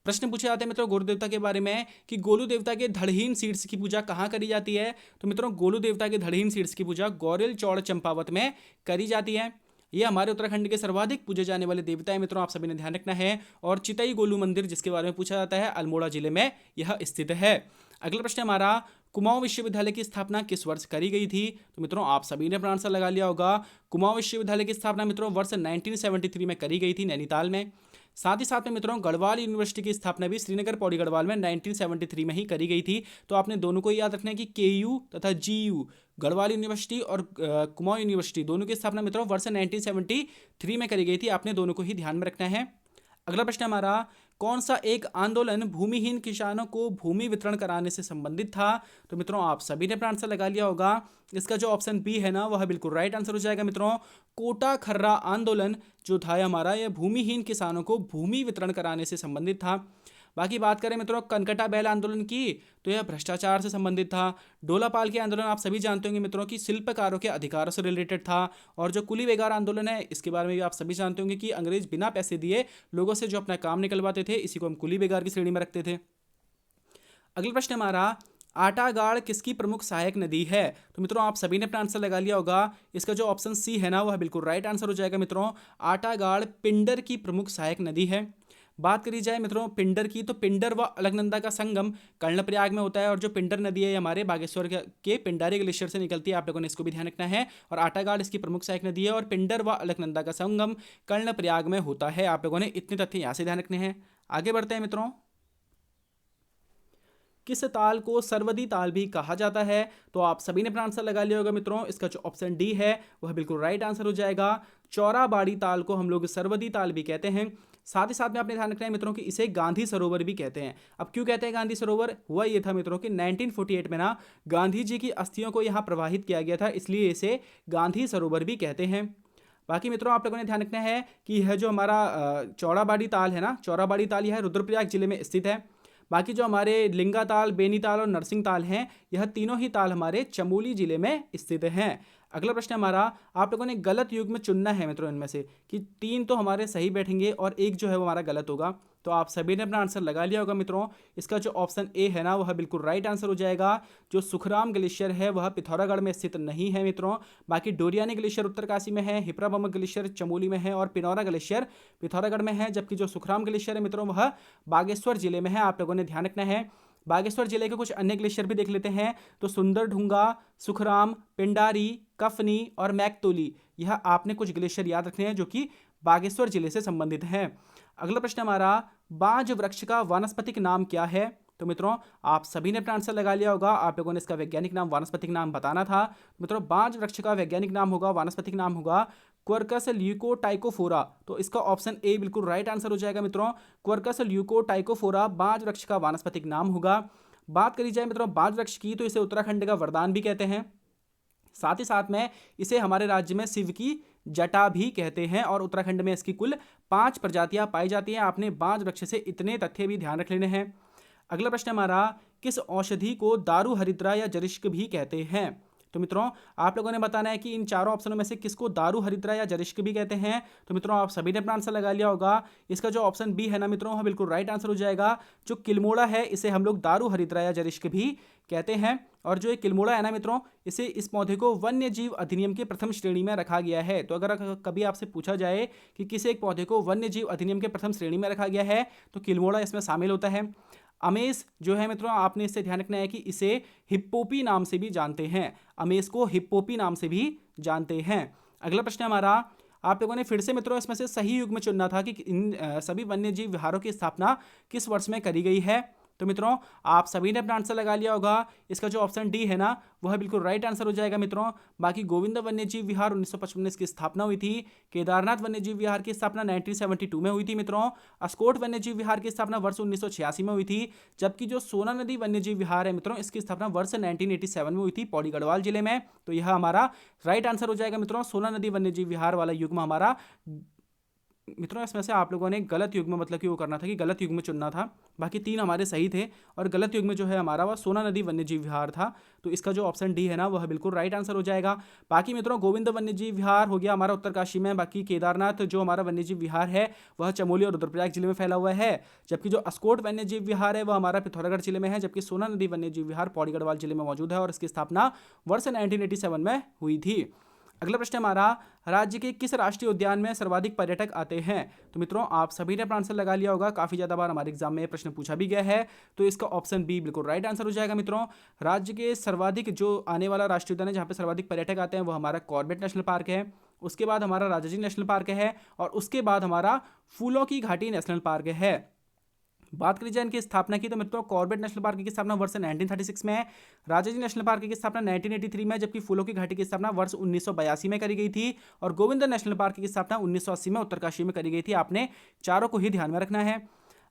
प्रश्न पूछे जाते हैं मित्रों गोलू देवता के बारे में कि गोलू देवता के धड़हीन शीर्ष की पूजा कहाँ करी जाती है। तो मित्रों गोलू देवता के धड़हीन शीर्ष की पूजा गौरेल चौड़ चंपावत में करी जाती है। ये हमारे उत्तराखंड के सर्वाधिक पूजे जाने वाले देवता है मित्रों, आप सभी ने ध्यान रखना है। और चितई गोलू मंदिर जिसके बारे में पूछा जाता है अल्मोड़ा जिले में यह स्थित है। अगला प्रश्न हमारा, कुमाऊं विश्वविद्यालय की स्थापना किस वर्ष करी गई थी। तो मित्रों आप सभी ने अपना आंसर लगा लिया होगा। कुमाऊं विश्वविद्यालय की स्थापना मित्रों वर्ष 1973 में करी गई थी नैनीताल में। साथ ही साथ में मित्रों गढ़वाल यूनिवर्सिटी की स्थापना भी श्रीनगर पौड़ी गढ़वाल में 1973 में ही करी गई थी। तो आपने दोनों को याद रखना है कि KU तथा GU गढ़वाल यूनिवर्सिटी और कुमाऊं यूनिवर्सिटी दोनों की स्थापना मित्रों वर्ष 1973 में करी गई थी, आपने दोनों को ही ध्यान में रखना है। अगला प्रश्न हमारा, कौन सा एक आंदोलन भूमिहीन किसानों को भूमि वितरण कराने से संबंधित था। तो मित्रों आप सभी ने अपना आंसर लगा लिया होगा। इसका जो ऑप्शन बी है ना वह बिल्कुल राइट आंसर हो जाएगा मित्रों। कोटा खर्रा आंदोलन जो था हमारा यह भूमिहीन किसानों को भूमि वितरण कराने से संबंधित था। बाकी बात करें मित्रों कनकटा बैल आंदोलन की, तो यह भ्रष्टाचार से संबंधित था। डोलापाल के आंदोलन आप सभी जानते होंगे मित्रों कि शिल्पकारों के अधिकारों से रिलेटेड था। और जो कुली बेगार आंदोलन है इसके बारे में भी आप सभी जानते होंगे कि अंग्रेज बिना पैसे दिए लोगों से जो अपना काम निकलवाते थे, इसी को हम कुली बेगार की श्रेणी में रखते थे। अगला प्रश्न हमारा, आटागाड़ किसकी प्रमुख सहायक नदी है। तो मित्रों आप सभी ने अपना आंसर लगा लिया होगा। इसका जो ऑप्शन सी है ना वह बिल्कुल राइट आंसर हो जाएगा मित्रों। आटागाड़ पिंडर की प्रमुख सहायक नदी है। बात करी जाए मित्रों पिंडर की, तो पिंडर व अलकनंदा का संगम कर्णप्रयाग में होता है। और जो पिंडर नदी है हमारे बागेश्वर के पिंडारी ग्लेशियर से निकलती है, आप लोगों ने इसको भी ध्यान रखना है। और आटागाड़ इसकी प्रमुख सहायक नदी है और पिंडर व अलकनंदा का संगम कर्णप्रयाग में होता है। आप लोगों ने इतने तथ्य यहाँ से ध्यान रखने हैं। आगे बढ़ते हैं मित्रों, किस ताल को सरवदी ताल भी कहा जाता है। तो आप सभी ने अपना आंसर लगा लिया होगा मित्रों। इसका जो ऑप्शन डी है वह बिल्कुल राइट आंसर हो जाएगा। चौराबाड़ी ताल को हम लोग सरवदी ताल भी कहते हैं। साथ ही साथ में आपने ध्यान रखना है मित्रों कि इसे गांधी सरोवर भी कहते हैं। अब क्यों कहते हैं गांधी सरोवर, हुआ ये था मित्रों कि 1948 में ना गांधी जी की अस्थियों को यहाँ प्रवाहित किया गया था, इसलिए इसे गांधी सरोवर भी कहते हैं। बाकी मित्रों आप लोगों ने ध्यान रखना है कि यह जो हमारा चौराबाड़ी ताल है ना, चौराबाड़ी ताल यह रुद्रप्रयाग जिले में स्थित है। बाकी जो हमारे लिंगा ताल, बेनी ताल और नरसिंह ताल हैं, यह तीनों ही ताल हमारे चमोली जिले में स्थित हैं। अगला प्रश्न हमारा, आप लोगों ने गलत युग्म चुनना है मित्रों इनमें से कि 3 तो हमारे सही बैठेंगे और 1 जो है वो हमारा गलत होगा। तो आप सभी ने अपना आंसर लगा लिया होगा मित्रों। इसका जो ऑप्शन ए है ना वह बिल्कुल राइट आंसर हो जाएगा। जो सुखराम ग्लेशियर है वह पिथौरागढ़ में स्थित नहीं है मित्रों। बाकी डोरियानी ग्लेशियर उत्तरकाशी में है, हिप्राबम ग्लेशियर चमोली में है और पिनौरा ग्लेशियर पिथौरागढ़ में है। जबकि जो सुखराम ग्लेशियर है मित्रों वह बागेश्वर जिले में है, आप लोगों ने ध्यान रखना है। बागेश्वर जिले के कुछ अन्य ग्लेशियर भी देख लेते हैं। तो सुंदरढूंगा, सुखराम, पिंडारी, कफनी और मैकतोली, यह आपने कुछ ग्लेशियर याद रखने हैं जो कि बागेश्वर जिले से संबंधित हैं। अगला प्रश्न हमारा, बांज वृक्ष का वानस्पतिक नाम क्या है? तो मित्रों आप सभी ने अपना आंसर लगा लिया होगा, आप लोगों ने इसका वैज्ञानिक नाम, वानस्पतिक नाम बताना था। मित्रों बांज वृक्ष का वैज्ञानिक नाम होगा, वानस्पतिक नाम होगा क्वर्कस ल्यूकोटाइकोफोरा। तो इसका ऑप्शन ए बिल्कुल राइट आंसर हो जाएगा मित्रों, क्वर्कस ल्यूकोटाइकोफोरा बांज वृक्ष का वानस्पतिक नाम होगा। बात करी जाए मित्रों बांज वृक्ष की, तो इसे उत्तराखंड का वरदान भी कहते हैं, साथ ही साथ में इसे हमारे राज्य में शिव की जटा भी कहते हैं, और उत्तराखंड में इसकी कुल 5 प्रजातियां पाई जाती हैं। आपने बांज वृक्ष से इतने तथ्य भी ध्यान रख लेने हैं। अगला प्रश्न हमारा, किस औषधि को दारू हरिद्रा या जरिष्क भी कहते हैं? तो मित्रों आप लोगों ने बताना है कि इन चारों ऑप्शनों में से किसको दारू हरिद्रा या जरिष्क भी कहते हैं। तो मित्रों आप सभी ने अपना आंसर लगा लिया होगा, इसका जो ऑप्शन बी है ना मित्रों, वह बिल्कुल राइट आंसर हो जाएगा। जो किल्मोड़ा है इसे हम लोग दारू हरिद्रा या जरिष्क भी कहते हैं, और जो ये किल्मोड़ा है ना मित्रों, इसे इस पौधे को वन्य जीव अधिनियम के प्रथम श्रेणी में रखा गया है। तो अगर कभी आपसे पूछा जाए कि किसी एक पौधे को वन्य जीव अधिनियम के प्रथम श्रेणी में रखा गया है, तो किल्मोड़ा इसमें शामिल होता है। अमेस जो है मित्रों, आपने इससे ध्यान रखना है कि इसे हिप्पोपी नाम से भी जानते हैं, अमेस को हिप्पोपी नाम से भी जानते हैं। अगला प्रश्न हमारा, आप लोगों ने फिर से मित्रों इसमें से सही युग में चुनना था कि इन सभी वन्यजीव विहारों की स्थापना किस वर्ष में करी गई है। तो मित्रों आप सभी ने अपना आंसर लगा लिया होगा, इसका जो ऑप्शन डी है ना वह बिल्कुल राइट आंसर हो जाएगा मित्रों। बाकी गोविंद वन्यजीव विहार 1955 में इसकी स्थापना हुई थी। केदारनाथ वन्यजीव विहार की स्थापना 1972 में हुई थी मित्रों। अस्कोट वन्यजीव विहार की स्थापना वर्ष 1986 में हुई थी। जबकि जो सोना नदी वन्यजीव विहार है मित्रों, इसकी स्थापना वर्ष 1987 में हुई थी पौड़ी गढ़वाल जिले में। तो यह हमारा राइट आंसर हो जाएगा मित्रों, सोना नदी वन्यजीव विहार वाला युग्म हमारा। मित्रों इसमें से आप लोगों ने गलत युग में, मतलब कि वो करना था कि गलत युग में चुनना था, बाकी 3 हमारे सही थे, और गलत युग में जो है हमारा वह सोना नदी वन्यजीव विहार था। तो इसका जो ऑप्शन डी है ना वह बिल्कुल राइट आंसर हो जाएगा। बाकी मित्रों गोविंद वन्यजीव विहार हो गया हमारा उत्तरकाशी में, बाकी केदारनाथ जो हमारा वन्यजीव विहार है वह चमोली और रुद्रप्रयाग जिले में फैला हुआ है। जबकि जो अस्कोट वन्यजीव विहार है वह हमारा पिथौरागढ़ जिले में है। जबकि सोना नदी वन्यजीव विहार पौड़ी गढ़वाल जिले में मौजूद है, और इसकी स्थापना वर्ष 1987 में हुई थी। अगला प्रश्न हमारा, राज्य के किस राष्ट्रीय उद्यान में सर्वाधिक पर्यटक आते हैं? तो मित्रों आप सभी ने अपना आंसर लगा लिया होगा, काफी ज्यादा बार हमारे एग्जाम में प्रश्न पूछा भी गया है। तो इसका ऑप्शन बी बिल्कुल राइट आंसर हो जाएगा मित्रों। राज्य के सर्वाधिक जो आने वाला राष्ट्रीय उद्यान है जहाँ पे सर्वाधिक पर्यटक आते हैं वो हमारा कॉर्बेट नेशनल पार्क है, उसके बाद हमारा राजाजी नेशनल पार्क है, और उसके बाद हमारा फूलों की घाटी नेशनल पार्क है। बात करी जाए इनकी स्थापना की, तो मित्रों कॉर्बेट नेशनल पार्क की स्थापना वर्ष 1936 में है, राजाजी नेशनल पार्क की स्थापना 1983 में, जबकि फूलों की घाटी की स्थापना वर्ष 1982 में करी गई थी, और गोविंद नेशनल पार्क की स्थापना 1980 में उत्तरकाशी में करी गई थी। आपने चारों को ही ध्यान में रखना है।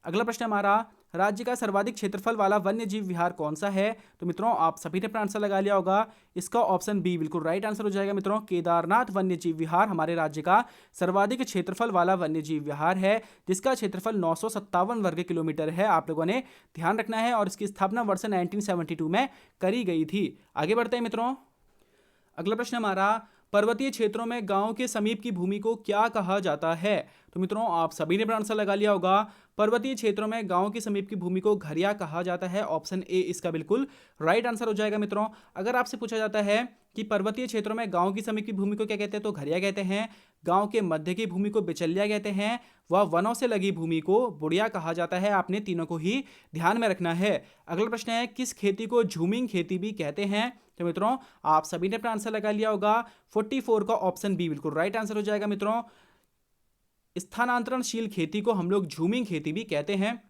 अगला प्रश्न हमारा, राज्य का सर्वाधिक क्षेत्रफल वाला वन्य जीव विहार कौन सा है? तो मित्रों आप सभी ने अपना आंसर लगा लिया होगा, इसका ऑप्शन बी बिल्कुल राइट आंसर हो जाएगा मित्रों। केदारनाथ वन्य जीव विहार हमारे राज्य का सर्वाधिक क्षेत्रफल वाला वन्य जीव विहार है, जिसका क्षेत्रफल 957 वर्ग किलोमीटर है। आप लोगों ने ध्यान रखना है, और इसकी स्थापना वर्ष 1972 में करी गई थी। आगे बढ़ते हैं मित्रों। अगला प्रश्न हमारा, पर्वतीय क्षेत्रों में गांव के समीप की भूमि को क्या कहा जाता है? तो मित्रों आप सभी ने अपना आंसर लगा लिया होगा, पर्वतीय क्षेत्रों में गांव के समीप की भूमि को घरिया कहा जाता है। ऑप्शन ए इसका बिल्कुल राइट आंसर हो जाएगा मित्रों। अगर आपसे पूछा जाता है कि पर्वतीय क्षेत्रों में गांव की समीप की भूमि को क्या कहते हैं, तो घरिया कहते हैं। गांव के मध्य की भूमि को बिचौलिया कहते हैं, वह वनों से लगी भूमि को बुढ़िया कहा जाता है। आपने तीनों को ही ध्यान में रखना है। अगला प्रश्न है, किस खेती को झूमिंग खेती भी कहते हैं? तो मित्रों आप सभी ने अपना आंसर लगा लिया होगा, 44 का ऑप्शन बी बिल्कुल राइट आंसर हो जाएगा मित्रों। स्थानांतरणशील खेती को हम लोग झूमिंग खेती भी कहते हैं।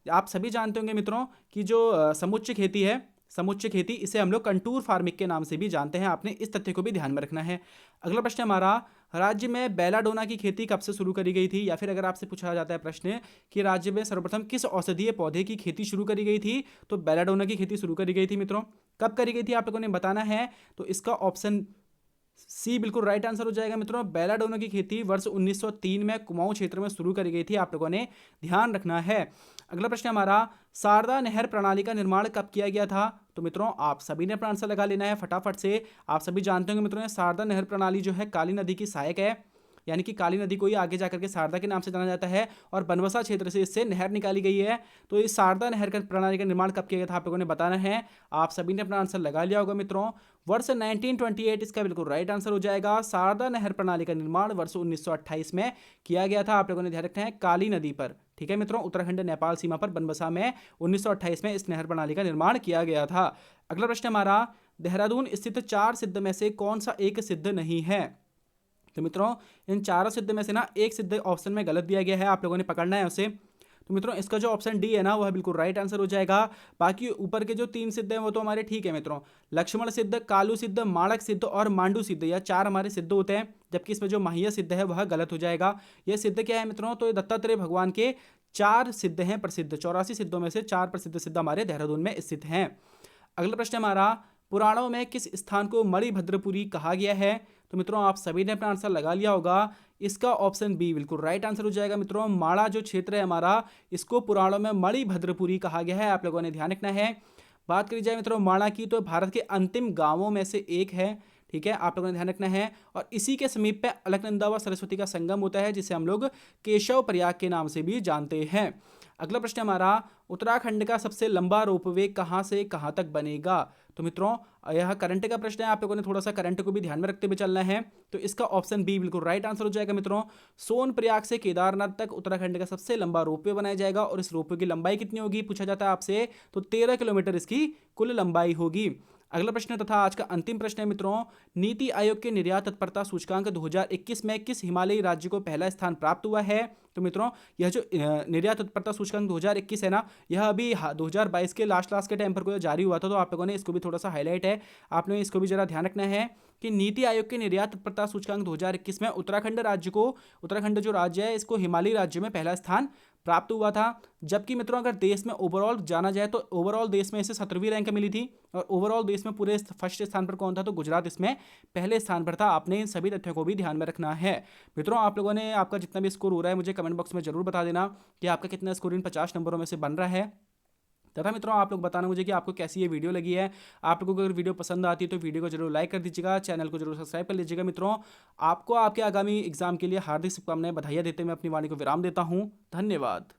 आप सभी जानते होंगे मित्रों कि जो समुच्चय खेती है, समुच्चय खेती, इसे हम लोग कंटूर फार्मिंग के नाम से भी जानते हैं। आपने इस तथ्य को भी ध्यान में रखना है। अगला प्रश्न हमारा, राज्य में बेलाडोना की खेती कब से शुरू करी गई थी? या फिर अगर आपसे पूछा जाता है प्रश्न कि राज्य में सर्वप्रथम किस औषधीय पौधे की खेती शुरू करी गई थी, तो बेलाडोना की खेती शुरू करी गई थी मित्रों। कब करी गई थी आप लोगों ने बताना है। तो इसका ऑप्शन सी बिल्कुल राइट आंसर हो जाएगा मित्रों। बेलाडोना की खेती वर्ष 1903 में कुमाऊं क्षेत्र में शुरू करी गई थी। आप लोगों ने ध्यान रखना है। अगला प्रश्न हमारा, शारदा नहर प्रणाली का निर्माण कब किया गया था? तो मित्रों आप सभी ने अपना आंसर लगा लेना है फटाफट से। आप सभी जानते होंगे मित्रों शारदा नहर प्रणाली जो है काली नदी की सहायक है। यानी कि काली नदी को ही आगे जाकर के शारदा के नाम से जाना जाता है और बनबसा क्षेत्र से इससे नहर निकाली गई है। तो इस शारदा नहर का प्रणाली का निर्माण कब किया गया था आप लोगों ने बताना है। आप सभी ने अपना आंसर लगा लिया होगा मित्रों। वर्ष 1928 इसका बिल्कुल राइट आंसर हो जाएगा। शारदा नहर प्रणाली का निर्माण वर्ष 1928 में किया गया था। आप लोगों ने ध्यान रखना है काली नदी पर, ठीक है मित्रों, उत्तराखंड नेपाल सीमा पर बनबसा में 1928 में इस नहर प्रणाली का निर्माण किया गया था। अगला प्रश्न हमारा, देहरादून स्थित 4 सिद्ध में से कौन सा एक सिद्ध नहीं है। तो मित्रों इन चारों सिद्ध में से ना एक सिद्ध ऑप्शन में गलत दिया गया है, आप लोगों ने पकड़ना है उसे। तो मित्रों इसका जो ऑप्शन डी है ना वह बिल्कुल राइट आंसर हो जाएगा। बाकी ऊपर के जो 3 सिद्ध हैं वो तो हमारे ठीक है मित्रों, लक्ष्मण सिद्ध, कालू सिद्ध, माणक सिद्ध और मांडू सिद्ध, यह 4 हमारे सिद्ध होते हैं। जबकि इसमें जो माह्य सिद्ध है वह गलत हो जाएगा। यह सिद्ध क्या है मित्रों, तो दत्तात्रेय भगवान के 4 सिद्ध हैं प्रसिद्ध, 84 सिद्धों में से 4 प्रसिद्ध सिद्ध हमारे देहरादून में स्थित हैं। अगला प्रश्न हमारा, पुराणों में किस स्थान को मणिभद्रपुरी कहा गया है। तो मित्रों आप सभी ने अपना आंसर लगा लिया होगा। इसका ऑप्शन बी बिल्कुल राइट आंसर हो जाएगा मित्रों। माणा जो क्षेत्र है हमारा, इसको पुराणों में मणिभद्रपुरी कहा गया है, आप लोगों ने ध्यान रखना है। बात करी जाए मित्रों माणा की, तो भारत के अंतिम गांवों में से एक है, ठीक है, आप लोगों ने ध्यान रखना है। और इसी के समीप पे अलकनंदा व सरस्वती का संगम होता है, जिसे हम लोग केशव प्रयाग के नाम से भी जानते हैं। अगला प्रश्न हमारा, उत्तराखंड का सबसे लंबा रोपवे कहां से कहां तक बनेगा। तो मित्रों यह करंट का प्रश्न है, आप लोगों ने थोड़ा सा करंट को भी ध्यान में रखते हुए चलना है। तो इसका ऑप्शन बी बिल्कुल राइट आंसर हो जाएगा मित्रों। सोनप्रयाग से केदारनाथ तक उत्तराखंड का सबसे लंबा रोपवे बनाया जाएगा। और इस रोपवे की लंबाई कितनी होगी पूछा जाता है आपसे, तो 13 किलोमीटर इसकी कुल लंबाई होगी। अगला प्रश्न तथा आज का अंतिम प्रश्न है मित्रों, नीति आयोग के निर्यात तत्परता सूचकांक 2021 में किस हिमालयी राज्य को पहला स्थान प्राप्त हुआ है। तो मित्रों यह जो निर्यात तत्परता सूचकांक 2021 है ना, यह अभी 2022 के लास्ट के टाइम पर कोई जारी हुआ था। तो आप लोगों ने इसको भी थोड़ा सा हाईलाइट है, आपने इसको भी जरा ध्यान रखना है कि नीति आयोग के निर्यात तत्परता सूचकांक 2021 में उत्तराखंड जो राज्य है इसको हिमालयी राज्य में पहला स्थान प्राप्त हुआ था। जबकि मित्रों अगर देश में ओवरऑल जाना जाए तो ओवरऑल देश में इसे 17वीं रैंक मिली थी। और ओवरऑल देश में पूरे फर्स्ट स्थान पर कौन था, तो गुजरात इसमें पहले स्थान पर था। आपने इन सभी तथ्यों को भी ध्यान में रखना है। मित्रों आप लोगों ने आपका जितना भी स्कोर हो रहा है मुझे कमेंट बॉक्स में जरूर बता देना कि आपका कितना स्कोर इन 50 नंबरों में से बन रहा है। तथा मित्रों आप लोग बताना मुझे कि आपको कैसी ये वीडियो लगी है। आप लोगों को अगर वीडियो पसंद आती है तो वीडियो को जरूर लाइक कर दीजिएगा, चैनल को जरूर सब्सक्राइब कर लीजिएगा। मित्रों आपको आपके आगामी एग्जाम के लिए हार्दिक शुभकामनाएं, बधाइयां देते हुए मैं अपनी वाणी को विराम देता हूं। धन्यवाद।